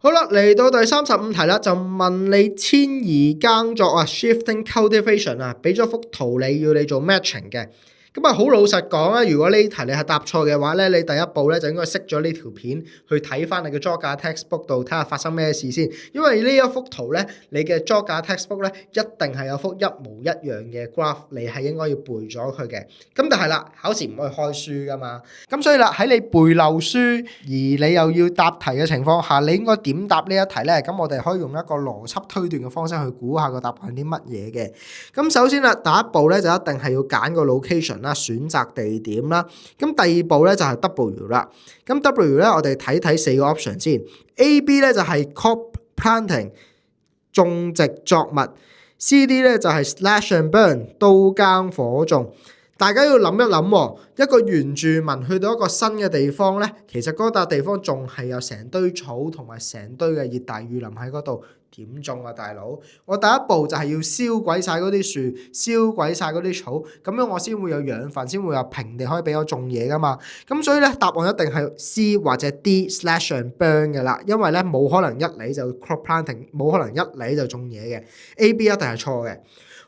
好啦，嚟到第35題啦，就問你遷移耕作啊 ，shifting cultivation 啊，俾咗幅圖你要你做 matching 嘅。咁啊，好老實講啊，如果呢題你係答錯嘅話咧，你第一步咧就應該熄咗呢條片，去睇翻你嘅 Geog textbook 度睇下發生咩事先。因為呢一幅圖咧，你嘅 Geog textbook 咧一定係有幅一模一樣嘅 graph，你係應該要背咗佢嘅。咁但係啦，考試唔可以開書噶嘛，咁所以啦，喺你背漏書而你又要答題嘅情況下，你應該點答呢一題咧？咁我哋可以用一個邏輯推斷嘅方式去估下個答案係啲乜嘢嘅。咁首先啦，第一步咧就一定係要揀個 location 啦，選擇地點啦。咁第二步咧就係 W 啦。咁 W 咧，我哋睇睇四個 option 先。A、B 咧就係 crop planting 種植作物，C、D 咧就係 slash and burn 刀耕火種。大家要諗一諗喎，一個原住民去到一個新嘅地方咧，其實嗰笪地方仲係有成堆草同埋成堆嘅熱帶雨林喺嗰度，點種啊大佬？我第一步就係要燒鬼晒嗰啲樹，燒鬼晒嗰啲草，咁樣我先會有養分，先會有平地可以俾我種嘢噶嘛。咁所以咧，答案一定係 C 或者 D slash and burn 嘅啦，因為咧冇可能一嚟就 crop planting，冇可能一嚟就種嘢嘅。A、B 一定係錯嘅。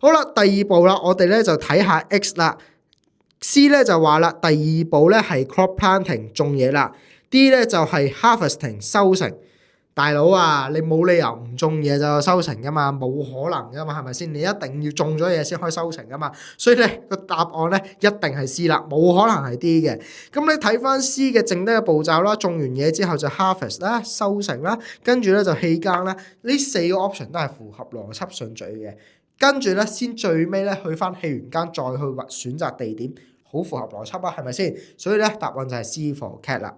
好啦，第二步啦，我哋咧就睇下 X 啦。C 咧就話啦，第二步咧係 crop planting 種嘢啦。D 咧就係 harvesting 收成。大佬啊，你冇理由唔種嘢就收成噶嘛，冇可能噶嘛，係咪先？你一定要種咗嘢先可以收成噶嘛。所以咧個答案咧一定係 C 啦，冇可能係 D 嘅。咁你睇翻 C 嘅剩低嘅步驟啦，種完嘢之後就 harvest 啦，收成啦，跟住咧就棄耕啦。呢四個 option 都係符合邏輯順序嘅。跟住咧先最尾咧去翻棄完耕再去選擇地點。好符合邏輯啊，係咪先？所以咧答案就係 C for cat 啦。